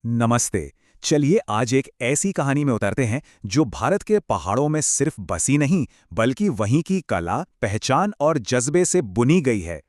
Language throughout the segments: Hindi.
नमस्ते। चलिए आज एक ऐसी कहानी में उतरते हैं जो भारत के पहाड़ों में सिर्फ बसी नहीं बल्कि वहीं की कला, पहचान और जज्बे से बुनी गई है।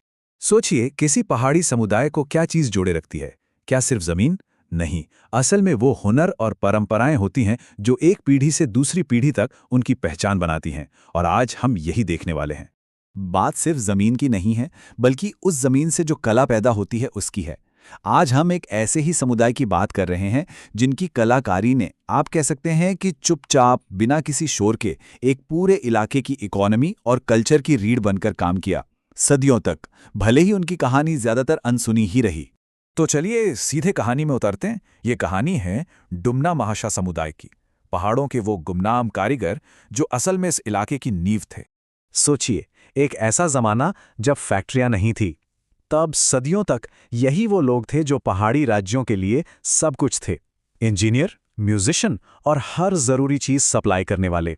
सोचिए किसी पहाड़ी समुदाय को क्या चीज जोड़े रखती है? क्या सिर्फ जमीन? नहीं, असल में वो हुनर और परंपराएं होती हैं जो एक पीढ़ी से दूसरी पीढ़ी तक उनकी पहचान बनाती हैं। और आज हम यही देखने वाले हैं। बात सिर्फ जमीन की नहीं है, बल्कि उस जमीन से जो कला पैदा होती है उसकी है। आज हम एक ऐसे ही समुदाय की बात कर रहे हैं जिनकी कलाकारी ने, आप कह सकते हैं कि चुपचाप बिना किसी शोर के, एक पूरे इलाके की इकोनॉमी और कल्चर की रीढ़ बनकर काम किया सदियों तक। भले ही उनकी कहानी ज्यादातर अनसुनी ही रही। तो चलिए सीधे कहानी में उतरते हैं। ये कहानी है डुमना महाशा समुदाय की। पहाड़ों के वो गुमनाम कारीगर जो असल में इस इलाके की नींव थे। सोचिए, एक ऐसा जमाना जब फैक्ट्रियां नहीं थी, तब सदियों तक यही वो लोग थे जो पहाड़ी राज्यों के लिए सब कुछ थे। इंजीनियर, म्यूजिशियन और हर जरूरी चीज सप्लाई करने वाले।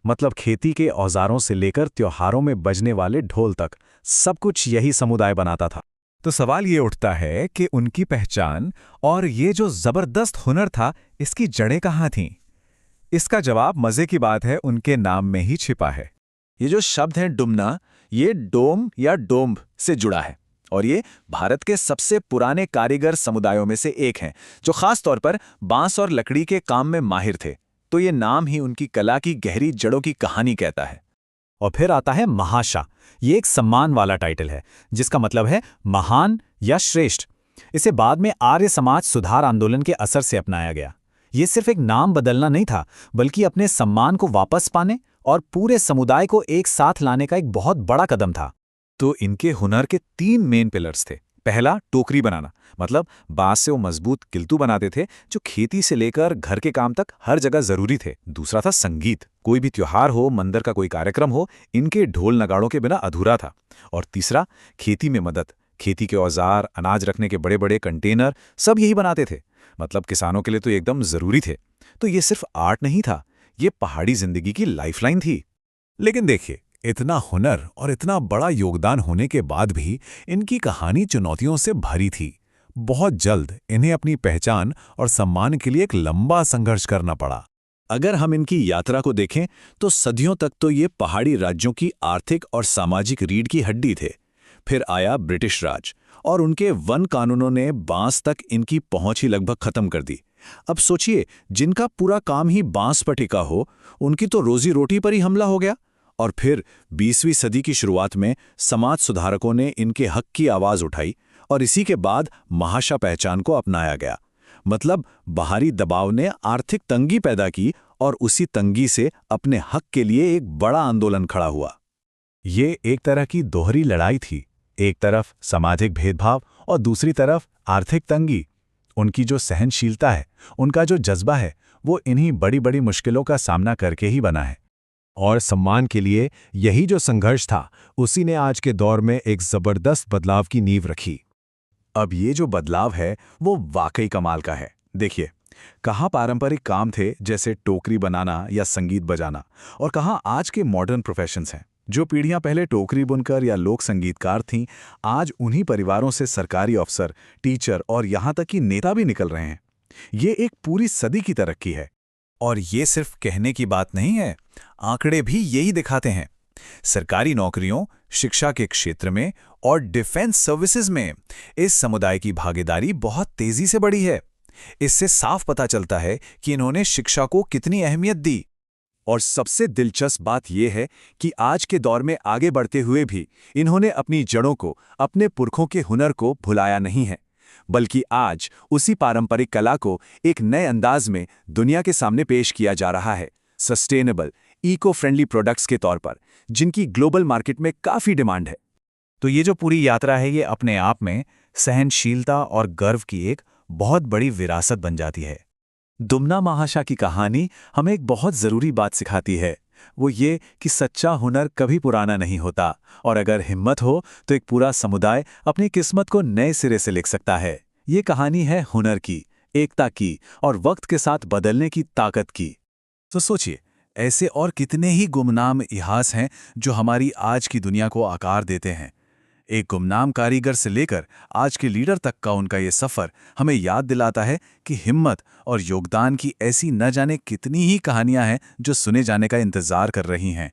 मतलब खेती के औजारों से लेकर त्योहारों में बजने वाले ढोल तक, सब कुछ यही समुदाय बनाता था। तो सवाल ये उठता है कि उनकी पहचान और ये जो जबरदस्त हुनर था, इसकी जड़ें कहाँ थीं? इसका जवाब मजे की बात है उनके नाम में ही छिपा है। ये जो शब्द है डुमना, ये डोम या डोम्ब से जुड़ा है। और ये भारत के सबसे पुराने कारीगर समुदायों में से एक हैं, जो खास तौर पर बांस और लकड़ी के काम में माहिर थे। तो ये नाम ही उनकी कला की गहरी जड़ों की कहानी कहता है। और फिर आता है महाशा। ये एक सम्मान वाला टाइटल है, जिसका मतलब है महान या श्रेष्ठ। इसे बाद में आर्य समाज सुधार आंदोलन के असर से अपनाया गया। ये सिर्फ एक नाम बदलना नहीं था, बल्कि अपने सम्मान को वापस पाने और पूरे समुदाय को एक साथ लाने का एक बहुत बड़ा कदम था। तो इनके हुनर के 3 मेन पिलर्स थे। पहला, टोकरी बनाना। मतलब बांस से वो मजबूत किल्तू बनाते थे जो खेती से लेकर घर के काम तक हर जगह जरूरी थे। दूसरा था संगीत। कोई भी त्योहार हो, मंदिर का कोई कार्यक्रम हो, इनके ढोल नगाड़ों के बिना अधूरा था। और तीसरा, खेती में मदद। खेती के औजार, अनाज रखने के बड़े बड़े कंटेनर, सब यही बनाते थे। मतलब किसानों के लिए तो एकदम जरूरी थे। तो ये सिर्फ आर्ट नहीं था, ये पहाड़ी जिंदगी की लाइफलाइन थी। लेकिन देखिए, इतना हुनर और इतना बड़ा योगदान होने के बाद भी इनकी कहानी चुनौतियों से भरी थी। बहुत जल्द इन्हें अपनी पहचान और सम्मान के लिए एक लंबा संघर्ष करना पड़ा। अगर हम इनकी यात्रा को देखें तो सदियों तक तो ये पहाड़ी राज्यों की आर्थिक और सामाजिक रीढ़ की हड्डी थे। फिर आया ब्रिटिश राज और उनके वन कानूनों ने बांस तक इनकी पहुंच ही लगभग खत्म कर दी। अब सोचिए, जिनका पूरा काम ही बांस पर टिका हो, उनकी तो रोजी रोटी पर ही हमला हो गया। और फिर 20वीं सदी की शुरुआत में समाज सुधारकों ने इनके हक की आवाज उठाई और इसी के बाद महाशा पहचान को अपनाया गया। मतलब बाहरी दबाव ने आर्थिक तंगी पैदा की और उसी तंगी से अपने हक के लिए एक बड़ा आंदोलन खड़ा हुआ। ये एक तरह की दोहरी लड़ाई थी। एक तरफ सामाजिक भेदभाव और दूसरी तरफ आर्थिक तंगी। उनकी जो सहनशीलता है, उनका जो जज्बा है, वो इन्हीं बड़ी बड़ी मुश्किलों का सामना करके ही बना है। और सम्मान के लिए यही जो संघर्ष था, उसी ने आज के दौर में एक जबरदस्त बदलाव की नींव रखी। अब ये जो बदलाव है वो वाकई कमाल का है। देखिए, कहाँ पारंपरिक काम थे जैसे टोकरी बनाना या संगीत बजाना, और कहाँ आज के मॉडर्न प्रोफेशंस हैं। जो पीढ़ियां पहले टोकरी बुनकर या लोक संगीतकार थीं, आज उन्हीं परिवारों से सरकारी अफसर, टीचर और यहाँ तक कि नेता भी निकल रहे हैं। ये एक पूरी सदी की तरक्की है। और ये सिर्फ कहने की बात नहीं है, आंकड़े भी यही दिखाते हैं। सरकारी नौकरियों, शिक्षा के क्षेत्र में और डिफेंस सर्विसेज में इस समुदाय की भागीदारी बहुत तेजी से बढ़ी है। इससे साफ पता चलता है कि इन्होंने शिक्षा को कितनी अहमियत दी। और सबसे दिलचस्प बात यह है कि आज के दौर में आगे बढ़ते हुए भी इन्होंने अपनी जड़ों को, अपने पुरखों के हुनर को भुलाया नहीं है, बल्कि आज उसी पारंपरिक कला को एक नए अंदाज में दुनिया के सामने पेश किया जा रहा है, सस्टेनेबल, इको फ्रेंडली प्रोडक्ट्स के तौर पर, जिनकी ग्लोबल मार्केट में काफी डिमांड है। तो ये जो पूरी यात्रा है, ये अपने आप में सहनशीलता और गर्व की एक बहुत बड़ी विरासत बन जाती है। दुमना महाशा की कहानी हमें एक बहुत जरूरी बात सिखाती है। वो ये कि सच्चा हुनर कभी पुराना नहीं होता, और अगर हिम्मत हो तो एक पूरा समुदाय अपनी किस्मत को नए सिरे से लिख सकता है। ये कहानी है हुनर की, एकता की और वक्त के साथ बदलने की ताकत की। तो सोचिए, ऐसे और कितने ही गुमनाम इतिहास हैं जो हमारी आज की दुनिया को आकार देते हैं। एक गुमनाम कारीगर से लेकर आज के लीडर तक का उनका ये सफ़र हमें याद दिलाता है कि हिम्मत और योगदान की ऐसी न जाने कितनी ही कहानियां हैं जो सुने जाने का इंतजार कर रही हैं।